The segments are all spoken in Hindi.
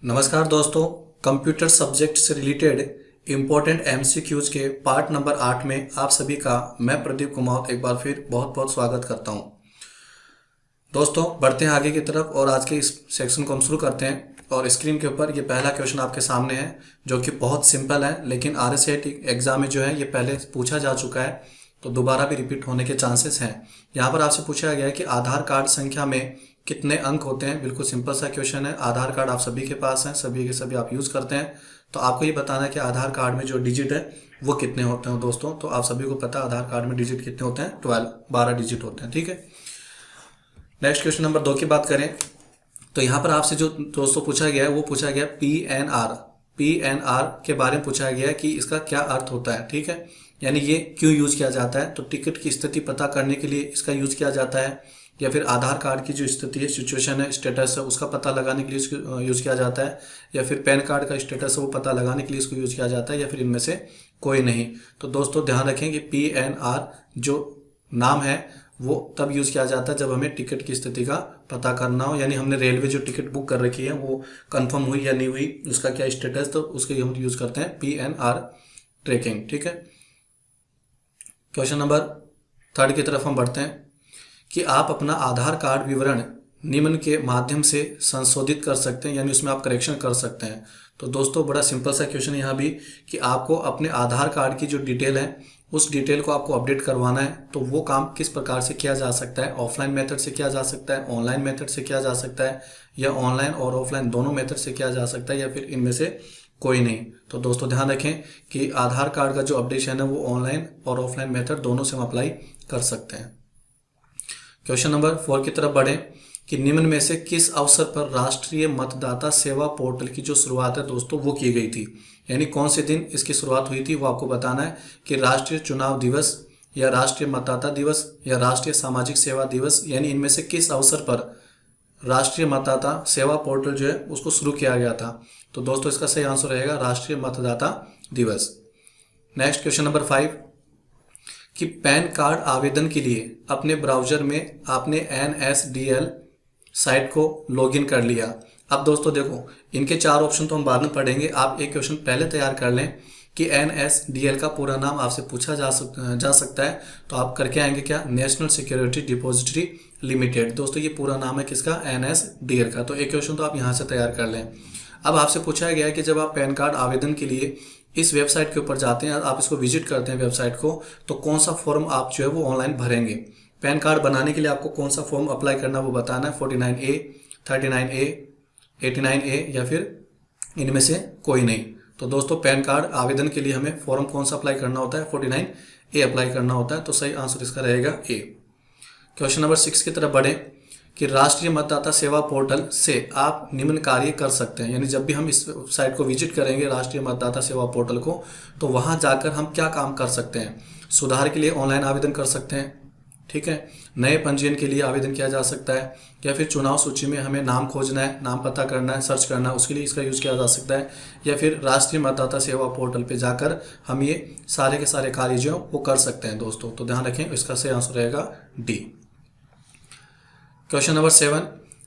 नमस्कार दोस्तों, कंप्यूटर सब्जेक्ट से रिलेटेड इम्पोर्टेंट एमसीक्यूज के पार्ट नंबर 8 में आप सभी का मैं प्रदीप कुमार एक बार फिर बहुत बहुत स्वागत करता हूं। दोस्तों बढ़ते हैं आगे की तरफ और आज के इस सेक्शन को हम शुरू करते हैं। और स्क्रीन के ऊपर ये पहला क्वेश्चन आपके सामने है जो कि बहुत सिंपल है, लेकिन आरएसआईटी एग्जाम में जो है ये पहले पूछा जा चुका है तो दोबारा भी रिपीट होने के चांसेस हैं। यहाँ पर आपसे पूछा गया है कि आधार कार्ड संख्या में कितने अंक होते हैं। बिल्कुल सिंपल सा क्वेश्चन है। आधार कार्ड आप सभी के पास हैं, सभी के सभी आप यूज़ करते हैं, तो आपको ये बताना है कि आधार कार्ड में जो डिजिट है वो कितने होते हैं। दोस्तों तो आप सभी को पता है आधार कार्ड में डिजिट कितने होते हैं, 12 डिजिट होते हैं। ठीक है, नेक्स्ट क्वेश्चन नंबर 2 की बात करें तो यहाँ पर आपसे जो दोस्तों पूछा गया है वो पूछा गया पीएनआर के बारे में पूछा गया है कि इसका क्या अर्थ होता है। ठीक है, यानी ये क्यों यूज किया जाता है। तो टिकट की स्थिति पता करने के लिए इसका यूज किया जाता है, या फिर आधार कार्ड की जो स्थिति है, सिचुएशन है, स्टेटस है, उसका पता लगाने के लिए इसको यूज किया जाता है, या फिर पैन कार्ड का स्टेटस है वो पता लगाने के लिए इसको यूज किया जाता है, या फिर इनमें से कोई नहीं। तो दोस्तों ध्यान रखें कि पीएनआर जो नाम है वो तब यूज किया जाता है जब हमें टिकट की स्थिति का पता करना हो, यानी हमने रेलवे जो टिकट बुक कर रखी है वो कंफर्म हुई या नहीं हुई, उसका क्या स्टेटस, तो उसके हम यूज करते हैं पीएनआर ट्रैकिंग। ठीक है, क्वेश्चन नंबर 3 की तरफ हम बढ़ते हैं कि आप अपना आधार कार्ड विवरण निम्न के माध्यम से संशोधित कर सकते हैं, यानी उसमें आप करेक्शन कर सकते हैं। तो दोस्तों बड़ा सिंपल सा क्वेश्चन है यहाँ भी कि आपको अपने आधार कार्ड की जो डिटेल है उस डिटेल को आपको अपडेट करवाना है। तो वो काम किस प्रकार से किया जा सकता है, ऑफलाइन मेथड से किया जा सकता है, ऑनलाइन मेथड से किया जा सकता है, या ऑनलाइन और ऑफलाइन दोनों मेथड से किया जा सकता है, या फिर इनमें से कोई नहीं। तो दोस्तों ध्यान रखें कि आधार कार्ड का जो अपडेशन है वो ऑनलाइन और ऑफलाइन मेथड दोनों से हम अप्लाई कर सकते हैं। क्वेश्चन नंबर 4 की तरफ बढ़ें कि निम्न में से किस अवसर पर राष्ट्रीय मतदाता सेवा पोर्टल की जो शुरुआत है दोस्तों वो की गई थी, यानी कौन से दिन इसकी शुरुआत हुई थी वो आपको बताना है कि राष्ट्रीय चुनाव दिवस, या राष्ट्रीय मतदाता दिवस, या राष्ट्रीय सामाजिक सेवा दिवस, यानी इनमें से किस अवसर पर राष्ट्रीय मतदाता सेवा पोर्टल जो है उसको शुरू किया गया था। तो दोस्तों इसका सही आंसर रहेगा राष्ट्रीय मतदाता दिवस। नेक्स्ट क्वेश्चन नंबर 5 कि पैन कार्ड आवेदन के लिए अपने ब्राउजर में आपने NSDL साइट को लॉगिन कर लिया। अब दोस्तों देखो इनके 4 ऑप्शन तो हम बाद में पढ़ेंगे, आप एक क्वेश्चन पहले तैयार कर लें कि NSDL का पूरा नाम आपसे पूछा जा सकता है। तो आप करके आएंगे क्या, नेशनल सिक्योरिटी डिपॉजिटरी लिमिटेड। दोस्तों ये पूरा नाम है किसका, NSDL का। तो एक क्वेश्चन तो आप यहाँ से तैयार कर लें। अब आपसे पूछा गया है कि जब आप पैन कार्ड आवेदन के लिए इस वेबसाइट के ऊपर जाते हैं, आप इसको विजिट करते हैं वेबसाइट को, तो कौन सा फॉर्म आप जो है वो ऑनलाइन भरेंगे। पैन कार्ड बनाने के लिए आपको कौन सा फॉर्म अप्लाई करना वो बताना है, 49A, 39A, 89A, या फिर इनमें से कोई नहीं। तो दोस्तों पैन कार्ड आवेदन के लिए हमें फॉर्म कौन सा अप्लाई करना होता है, 49A अप्लाई करना होता है। तो सही आंसर इसका रहेगा A। क्वेश्चन नंबर 6 की तरफ बढ़े कि राष्ट्रीय मतदाता सेवा पोर्टल से आप निम्न कार्य कर सकते हैं, यानी जब भी हम इस साइट को विजिट करेंगे राष्ट्रीय मतदाता सेवा पोर्टल को, तो वहां जाकर हम क्या काम कर सकते हैं। सुधार के लिए ऑनलाइन आवेदन कर सकते हैं, ठीक है, नए पंजीयन के लिए आवेदन किया जा सकता है, या फिर चुनाव सूची में हमें नाम खोजना है, नाम पता करना है, सर्च करना है, उसके लिए इसका यूज़ किया जा सकता है, या फिर राष्ट्रीय मतदाता सेवा पोर्टल पे जाकर हम ये सारे के सारे कार्य जो वो कर सकते हैं दोस्तों। तो ध्यान रखें इसका सही आंसर रहेगा D। क्वेश्चन नंबर 7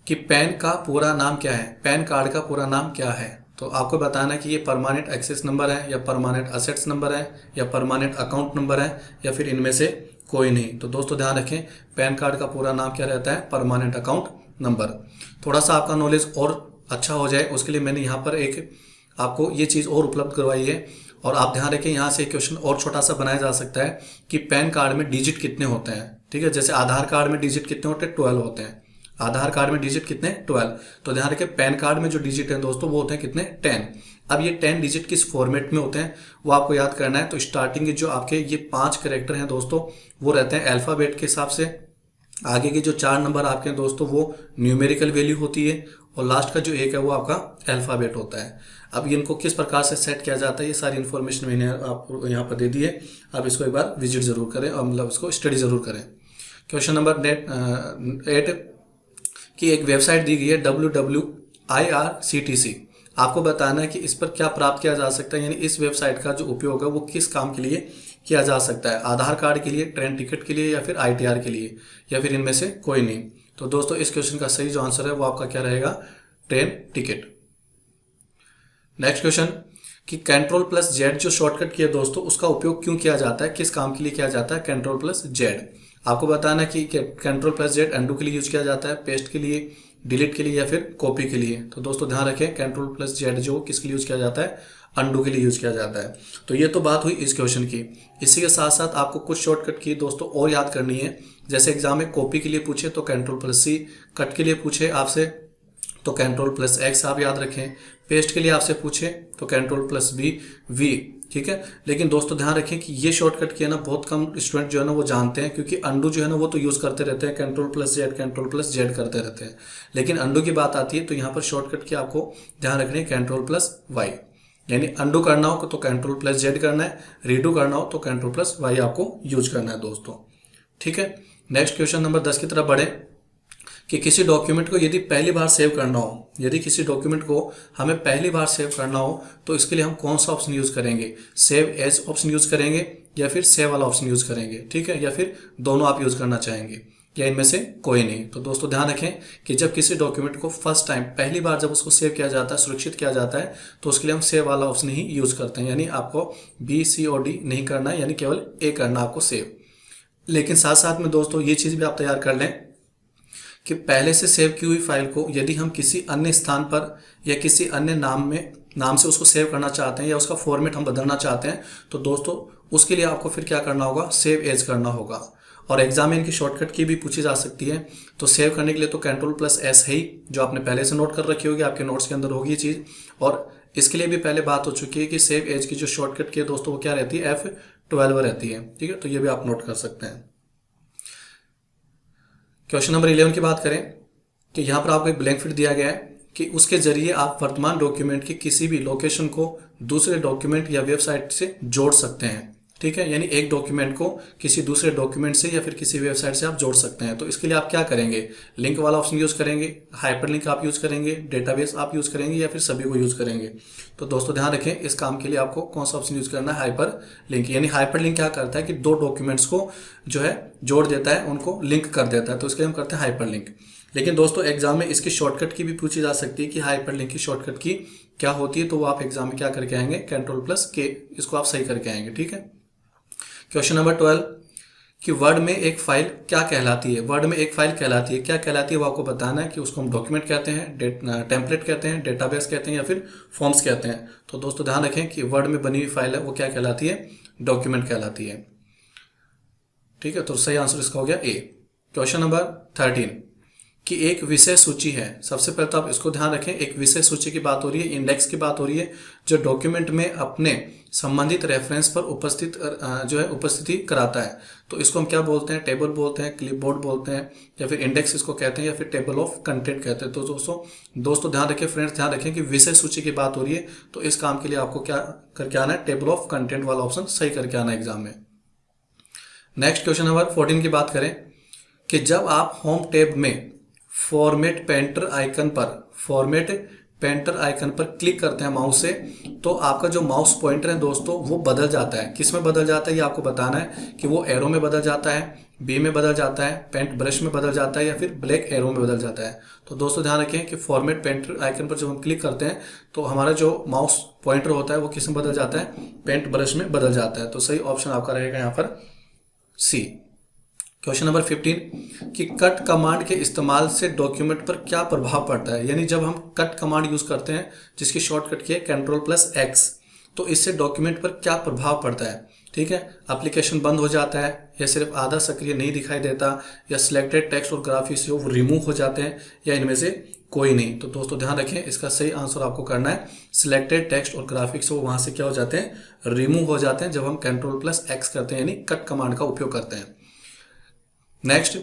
कि पैन का पूरा नाम क्या है, पैन कार्ड का पूरा नाम क्या है। तो आपको बताना है कि ये परमानेंट एक्सेस नंबर है, या परमानेंट असेट्स नंबर है, या परमानेंट अकाउंट नंबर है, या फिर इनमें से कोई नहीं। तो दोस्तों ध्यान रखें पैन कार्ड का पूरा नाम क्या रहता है, परमानेंट अकाउंट नंबर। थोड़ा सा आपका नॉलेज और अच्छा हो जाए उसके लिए मैंने यहाँ पर एक आपको ये चीज़ और उपलब्ध करवाई है। और आप ध्यान रखें यहाँ से एक क्वेश्चन और छोटा सा बनाया जा सकता है कि पैन कार्ड में डिजिट कितने होते हैं। ठीक है, जैसे आधार कार्ड में डिजिट कितने होते हैं, 12 होते हैं। आधार कार्ड में डिजिट कितने, 12। तो ध्यान रखें पैन कार्ड में जो डिजिट हैं दोस्तों वो होते हैं कितने, 10। अब ये 10 डिजिट किस फॉर्मेट में होते हैं वो आपको याद करना है। तो स्टार्टिंग के जो आपके ये 5 कैरेक्टर हैं दोस्तों वो रहते हैं अल्फाबेट के हिसाब से, आगे के जो 4 नंबर आपके हैं दोस्तों वो न्यूमेरिकल वैल्यू होती है, और लास्ट का जो 1 है वो आपका अल्फाबेट होता है। अब इनको किस प्रकार से सेट किया जाता है ये सारी इन्फॉर्मेशन मैंने आपको यहाँ पर दे दी है। आप इसको एक बार विजिट जरूर करें और मतलब इसको स्टडी जरूर करें। क्वेश्चन नंबर 8 की एक वेबसाइट दी गई है WWIRCTC। आपको बताना है कि इस पर क्या प्राप्त किया जा सकता है, यानी इस वेबसाइट का जो उपयोग है वो किस काम के लिए किया जा सकता है, आधार कार्ड के लिए, ट्रेन टिकट के लिए, या फिर ITR के लिए, या फिर इनमें से कोई नहीं। तो दोस्तों इस क्वेश्चन का सही जो आंसर है वो आपका क्या रहेगा, ट्रेन टिकट। नेक्स्ट क्वेश्चन कि कंट्रोल प्लस जेड जो शॉर्टकट किया दोस्तों, उसका उपयोग क्यों किया जाता है, किस काम के लिए किया जाता है कंट्रोल प्लस जेड। आपको बताना कि कंट्रोल प्लस जेड अंडू के लिए यूज किया जाता है, पेस्ट के लिए, डिलीट के लिए या फिर कॉपी के लिए। तो दोस्तों ध्यान रखें कंट्रोल प्लस जेड जो किसके लिए यूज किया जाता है, अंडू के लिए यूज किया जाता है। तो ये तो बात हुई इस क्वेश्चन की। इसी के साथ साथ आपको कुछ शॉर्टकट की दोस्तों और याद करनी है। जैसे एग्जाम में कॉपी के लिए पूछे तो कंट्रोल प्लस सी, कट के लिए पूछे आपसे तो कंट्रोल प्लस एक्स आप याद रखें, पेस्ट के लिए आपसे पूछे तो कंट्रोल प्लस बी वी, ठीक है। लेकिन दोस्तों ध्यान रखें कि ये शॉर्टकट किया ना बहुत कम स्टूडेंट जो है ना वो जानते हैं, क्योंकि अंडू जो है ना वो तो यूज करते रहते हैं, कंट्रोल प्लस जेड करते रहते हैं। लेकिन अंडू की बात आती है तो यहाँ पर शॉर्टकट की आपको ध्यान रखनी है कंट्रोल प्लस वाई। यानी अंडू करना हो तो कंट्रोल प्लस जेड करना है, रीडू करना हो तो कंट्रोल प्लस वाई आपको यूज करना है दोस्तों, ठीक है। नेक्स्ट क्वेश्चन नंबर 10 की तरफ बढ़े कि किसी डॉक्यूमेंट को यदि पहली बार सेव करना हो, यदि किसी डॉक्यूमेंट को हमें पहली बार सेव करना हो तो इसके लिए हम कौन सा ऑप्शन यूज करेंगे, सेव एज ऑप्शन यूज करेंगे या फिर सेव वाला ऑप्शन यूज करेंगे, ठीक है, या फिर दोनों आप यूज करना चाहेंगे या इनमें से कोई नहीं। तो दोस्तों ध्यान रखें कि जब किसी डॉक्यूमेंट को फर्स्ट टाइम पहली बार जब उसको सेव किया जाता है, सुरक्षित किया जाता है, तो उसके लिए हम सेव वाला ऑप्शन ही यूज करते हैं। यानी आपको बी सी और डी नहीं करना है, यानी केवल ए करना आपको सेव। लेकिन साथ साथ में दोस्तों ये चीज भी आप तैयार कर लें कि पहले से सेव की हुई फाइल को यदि हम किसी अन्य स्थान पर या किसी अन्य नाम से उसको सेव करना चाहते हैं या उसका फॉर्मेट हम बदलना चाहते हैं, तो दोस्तों उसके लिए आपको फिर क्या करना होगा, सेव एज करना होगा। और एग्जाम में इनकी शॉर्टकट की भी पूछी जा सकती है। तो सेव करने के लिए तो कंट्रोल प्लस एस है ही, जो आपने पहले से नोट कर रखी होगी, आपके नोट्स के अंदर होगी ये चीज। और इसके लिए भी पहले बात हो चुकी है कि सेव एज की जो शॉर्टकट की है दोस्तों वो क्या रहती है, F12 रहती है, ठीक है। तो ये भी आप नोट कर सकते हैं। क्वेश्चन नंबर 11 की बात करें कि यहाँ पर आपको एक ब्लैंक फिट दिया गया है कि उसके जरिए आप वर्तमान डॉक्यूमेंट की किसी भी लोकेशन को दूसरे डॉक्यूमेंट या वेबसाइट से जोड़ सकते हैं, ठीक है। यानी एक डॉक्यूमेंट को किसी दूसरे डॉक्यूमेंट से या फिर किसी वेबसाइट से आप जोड़ सकते हैं। तो इसके लिए आप क्या करेंगे, लिंक वाला ऑप्शन यूज करेंगे, हाइपर लिंक आप यूज करेंगे, डेटाबेस आप यूज करेंगे या फिर सभी को यूज करेंगे। तो दोस्तों ध्यान रखें इस काम के लिए आपको कौन सा ऑप्शन यूज करना है, हाइपर लिंक। यानी हाइपर लिंक क्या करता है कि दो डॉक्यूमेंट्स को जो है जोड़ देता है, उनको लिंक कर देता है। तो इसके लिए हम करते हैं हाइपर लिंक। लेकिन दोस्तों एग्जाम में इसकी शॉर्टकट की भी पूछी जा सकती है कि हाइपर लिंक की शॉर्टकट की क्या होती है। तो वो आप एग्जाम में क्या करके आएंगे, कंट्रोल प्लस के, इसको आप सही करके आएंगे, ठीक है। क्वेश्चन नंबर 12 कि वर्ड में एक फाइल क्या कहलाती है, वर्ड में एक फाइल कहलाती है, क्या कहलाती है वो आपको बताना है कि उसको हम डॉक्यूमेंट कहते हैं, टेम्पलेट कहते हैं, डेटाबेस कहते हैं या फिर फॉर्म्स कहते हैं। तो दोस्तों ध्यान रखें कि वर्ड में बनी हुई फाइल है वो क्या कहलाती है, डॉक्यूमेंट कहलाती है, ठीक है। तो सही आंसर इसका हो गया ए। क्वेश्चन नंबर 13 कि एक विषय सूची है। सबसे पहले तो आप इसको ध्यान रखें, एक विषय सूची की बात हो रही है, इंडेक्स की बात हो रही है, जो डॉक्यूमेंट में अपने संबंधित रेफरेंस पर उपस्थिति कराता है। तो इसको हम क्या बोलते हैं, टेबल बोलते हैं, क्लिपबोर्ड बोलते हैं या फिर इंडेक्स इसको कहते हैं या फिर टेबल ऑफ कंटेंट कहते हैं। तो दोस्तों ध्यान रखें, फ्रेंड्स ध्यान रखें कि विषय सूची की बात हो रही है। तो इस काम के लिए आपको क्या करके आना है, टेबल ऑफ कंटेंट वाला ऑप्शन सही करके आना है एग्जाम में। नेक्स्ट क्वेश्चन नंबर 14 की बात करें कि जब आप होम टैब में फॉर्मेट पेंटर आइकन पर क्लिक करते हैं माउस से, तो आपका जो माउस पॉइंटर है दोस्तों वो बदल जाता है। किस में बदल जाता है ये आपको बताना है कि वो एरो में बदल जाता है, बी में बदल जाता है, पेंट ब्रश में बदल जाता है या फिर ब्लैक एरो में बदल जाता है। तो दोस्तों ध्यान रखें कि फॉर्मेट पेंटर आइकन पर जब हम क्लिक करते हैं तो हमारा जो माउस पॉइंटर होता है वो किस में बदल जाता है, पेंट ब्रश में बदल जाता है। तो सही ऑप्शन आपका रहेगा यहाँ पर सी। क्वेश्चन नंबर 15 कि कट कमांड के इस्तेमाल से डॉक्यूमेंट पर क्या प्रभाव पड़ता है। यानी जब हम कट कमांड यूज करते हैं जिसकी शॉर्टकट की है कंट्रोल प्लस एक्स, तो इससे डॉक्यूमेंट पर क्या प्रभाव पड़ता है, ठीक है। एप्लीकेशन बंद हो जाता है या सिर्फ आधा सक्रिय नहीं दिखाई देता या सिलेक्टेड टेक्स्ट और ग्राफिक्स जो रिमूव हो जाते हैं या इनमें से कोई नहीं। तो दोस्तों ध्यान रखें इसका सही आंसर आपको करना है सिलेक्टेड टेक्स्ट और ग्राफिक्स वो वहां से क्या हो जाते हैं, रिमूव हो जाते हैं जब हम कंट्रोल प्लस एक्स करते हैं, यानी कट कमांड का उपयोग करते हैं। नेक्स्ट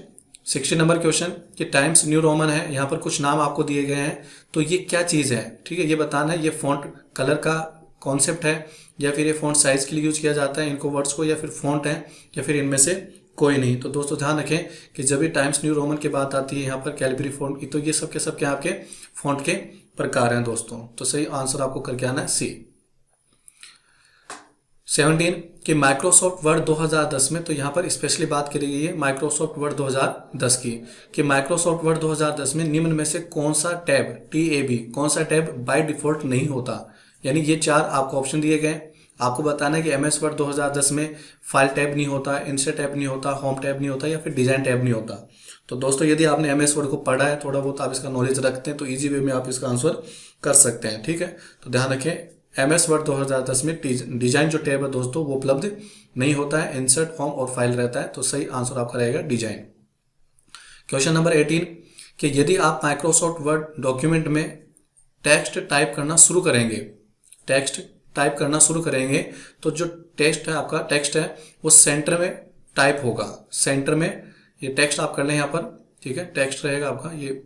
60 नंबर क्वेश्चन कि टाइम्स न्यू रोमन है, यहाँ पर कुछ नाम आपको दिए गए हैं, तो ये क्या चीज़ है, ठीक है। ये बताना है ये फॉन्ट कलर का कॉन्सेप्ट है या फिर ये फॉन्ट साइज के लिए यूज किया जाता है इनको वर्ड्स को, या फिर फॉन्ट है या फिर इनमें से कोई नहीं। तो दोस्तों ध्यान रखें कि जब भी टाइम्स न्यू रोमन की बात आती है यहाँ पर कैलिब्री फॉन्ट, तो ये सब के आपके फॉन्ट के प्रकार हैं दोस्तों। तो सही आंसर आपको करके आना है सी। 17 कि माइक्रोसॉफ्ट वर्ड 2010 में, तो यहाँ पर स्पेशली बात करी गई है माइक्रोसॉफ्ट वर्ड 2010 की, कि माइक्रोसॉफ्ट वर्ड 2010 में निम्न में से कौन सा टैब TAB कौन सा टैब बाय डिफॉल्ट नहीं होता। यानी ये 4 आपको ऑप्शन दिए गए। आपको बताना है कि MS वर्ड 2010 में फाइल टैब नहीं होता, इंसर्ट टैब नहीं होता, होम टैब नहीं होता या फिर डिजाइन टैब नहीं होता। तो दोस्तों यदि आपने MS वर्ड को पढ़ा है, थोड़ा बहुत आप इसका नॉलेज रखते हैं, तो इजी वे में आप इसका आंसर कर सकते हैं। ठीक है, तो ध्यान रखें MS वर्ड 2010 में डिजाइन जो टैब है दोस्तों वो उपलब्ध नहीं होता है, इंसर्ट, होम और फाइल रहता है। तो सही आंसर आपका रहेगा डिजाइन। क्वेश्चन नंबर 18 कि यदि आप माइक्रोसॉफ्ट वर्ड डॉक्यूमेंट में टेक्स्ट टाइप करना शुरू करेंगे तो जो टेक्स्ट है आपका, टेक्स्ट है वो सेंटर में टाइप होगा। सेंटर में ये टेक्स्ट आप कर लें यहाँ पर, ठीक है, टेक्स्ट रहेगा आपका, ये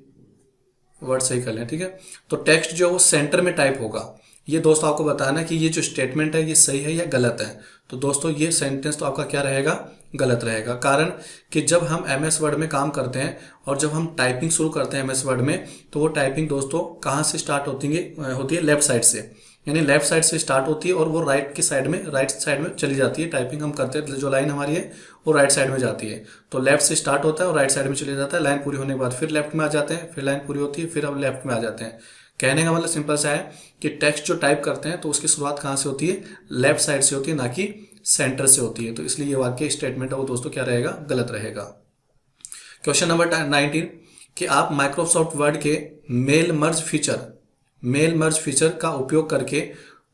वर्ड सही कर लें, ठीक है। तो टेक्स्ट जो है वो सेंटर में टाइप होगा। ये दोस्तों आपको बताना है कि ये जो स्टेटमेंट है ये सही है या गलत है। तो दोस्तों ये सेंटेंस तो आपका क्या रहेगा, गलत रहेगा। कारण कि जब हम MS वर्ड में काम करते हैं और जब हम टाइपिंग शुरू करते हैं MS वर्ड में, तो वो टाइपिंग दोस्तों कहाँ से स्टार्ट होती है लेफ्ट साइड से, यानी लेफ्ट साइड से स्टार्ट होती है और वो राइट साइड में चली जाती है। टाइपिंग हम करते हैं, जो लाइन हमारी है वो राइट साइड में जाती है। तो लेफ्ट से स्टार्ट होता है और राइट साइड में चले जाता है। लाइन पूरी होने के बाद फिर लेफ्ट में आ जाते हैं, फिर लाइन पूरी होती है, फिर अब लेफ्ट में आ जाते हैं। कहने का मतलब सिंपल सा है कि टेक्स्ट जो टाइप करते हैं तो उसकी शुरुआत कहाँ से होती है, लेफ्ट साइड से होती है, ना कि सेंटर से होती है। तो इसलिए ये वाक्य स्टेटमेंट है वो दोस्तों क्या रहेगा, गलत रहेगा। क्वेश्चन नंबर 19 कि आप माइक्रोसॉफ्ट वर्ड के मेल मर्ज फीचर का उपयोग करके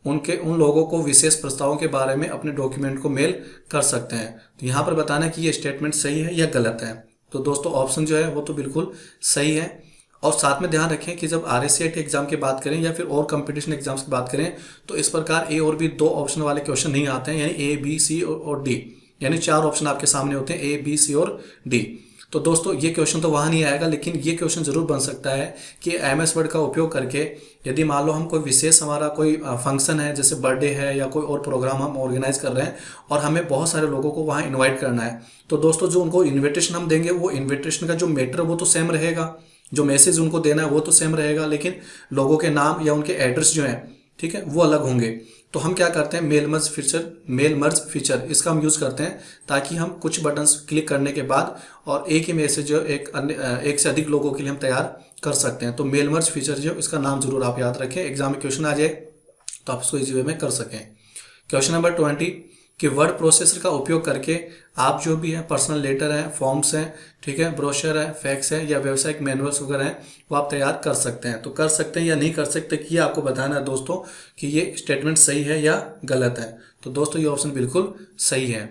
उन लोगों को विशेष प्रस्तावों के बारे में अपने डॉक्यूमेंट को मेल कर सकते हैं। तो यहाँ पर बताना है कि ये स्टेटमेंट सही है या गलत है। तो दोस्तों ऑप्शन जो है वो तो बिल्कुल सही है। और साथ में ध्यान रखें कि जब RSCT एग्जाम की बात करें या फिर और कंपटीशन एग्जाम्स की बात करें तो इस प्रकार A और B 2 ऑप्शन वाले क्वेश्चन नहीं आते हैं, यानी A, B, C और D, यानी 4 ऑप्शन आपके सामने होते हैं, A, B, C और D। तो दोस्तों ये क्वेश्चन तो वहाँ नहीं आएगा, लेकिन ये क्वेश्चन जरूर बन सकता है कि MS वर्ड का उपयोग करके यदि मान लो हम कोई विशेष, हमारा कोई फंक्शन है, जैसे बर्थडे है या कोई और प्रोग्राम हम ऑर्गेनाइज कर रहे हैं और हमें बहुत सारे लोगों को वहाँ इन्वाइट करना है, तो दोस्तों जो उनको इन्विटेशन हम देंगे वो इन्विटेशन का जो मैटर वो तो सेम रहेगा, जो मैसेज उनको देना है वो तो सेम रहेगा, लेकिन लोगों के नाम या उनके एड्रेस जो हैं, ठीक है, वो अलग होंगे। तो हम क्या करते हैं, मेल मर्ज फीचर इसका हम यूज़ करते हैं ताकि हम कुछ बटन्स क्लिक करने के बाद और एक ही मैसेज जो एक से अधिक लोगों के लिए हम तैयार कर सकते हैं। तो मेल मर्ज फीचर जो, इसका नाम जरूर आप याद रखें, एग्जाम में क्वेश्चन आ जाए तो आप इसको इजी वे में कर सकें। क्वेश्चन नंबर 20 कि वर्ड प्रोसेसर का उपयोग करके आप जो भी है पर्सनल लेटर है, फॉर्म्स हैं, ठीक है, ब्रोशर है, फैक्स है या व्यावसायिक मैनुअल्स वगैरह हैं वो आप तैयार कर सकते हैं। तो कर सकते हैं या नहीं कर सकते कि ये आपको बताना है दोस्तों कि ये स्टेटमेंट सही है या गलत है। तो दोस्तों ये ऑप्शन बिल्कुल सही है।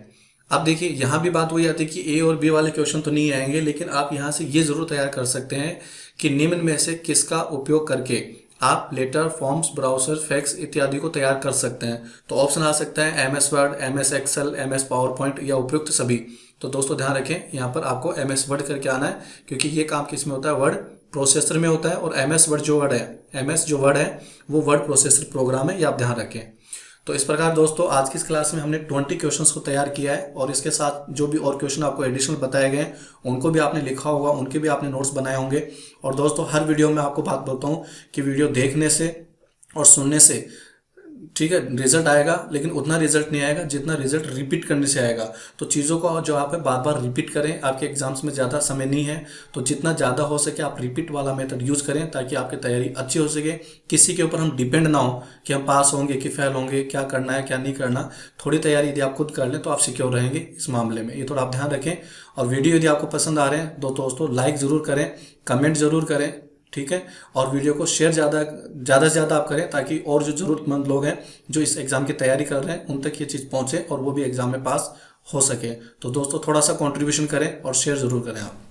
अब देखिए यहाँ भी बात वही आती है कि A और B वाले क्वेश्चन तो नहीं आएंगे, लेकिन आप यहाँ से ये जरूर तैयार कर सकते हैं कि निम्न में से किसका उपयोग करके आप लेटर, फॉर्म्स, ब्राउजर, फैक्स इत्यादि को तैयार कर सकते हैं। तो ऑप्शन आ सकता है MS word, MS Excel, MS PowerPoint या उपयुक्त सभी। तो दोस्तों ध्यान रखें यहाँ पर आपको MS वर्ड करके आना है, क्योंकि ये काम किस में होता है, वर्ड प्रोसेसर में होता है। और MS वर्ड जो वर्ड है वो वर्ड प्रोसेसर प्रोग्राम है, ये आप ध्यान रखें। तो इस प्रकार दोस्तों आज की इस क्लास में हमने 20 क्वेश्चंस को तैयार किया है और इसके साथ जो भी और क्वेश्चन आपको एडिशनल बताए गए उनको भी आपने लिखा होगा, उनके भी आपने नोट्स बनाए होंगे। और दोस्तों हर वीडियो में आपको बात बोलता हूँ कि वीडियो देखने से और सुनने से, ठीक है, रिजल्ट आएगा, लेकिन उतना रिजल्ट नहीं आएगा जितना रिजल्ट रिपीट करने से आएगा। तो चीज़ों को जो आप बार बार रिपीट करें, आपके एग्जाम्स में ज़्यादा समय नहीं है तो जितना ज़्यादा हो सके आप रिपीट वाला मेथड यूज़ करें ताकि आपकी तैयारी अच्छी हो सके। किसी के ऊपर हम डिपेंड ना हो कि हम पास होंगे कि फेल होंगे, क्या करना है क्या नहीं करना। थोड़ी तैयारी यदि आप खुद कर लें तो आप सिक्योर रहेंगे इस मामले में, ये थोड़ा आप ध्यान रखें। और वीडियो यदि आपको पसंद आ रहे हैं तो दोस्तों लाइक ज़रूर करें, कमेंट ज़रूर करें, ठीक है, और वीडियो को शेयर ज़्यादा से ज़्यादा आप करें ताकि और जो ज़रूरतमंद लोग हैं जो इस एग्ज़ाम की तैयारी कर रहे हैं उन तक ये चीज़ पहुँचे और वो भी एग्ज़ाम में पास हो सके। तो दोस्तों थोड़ा सा कंट्रीब्यूशन करें और शेयर ज़रूर करें आप।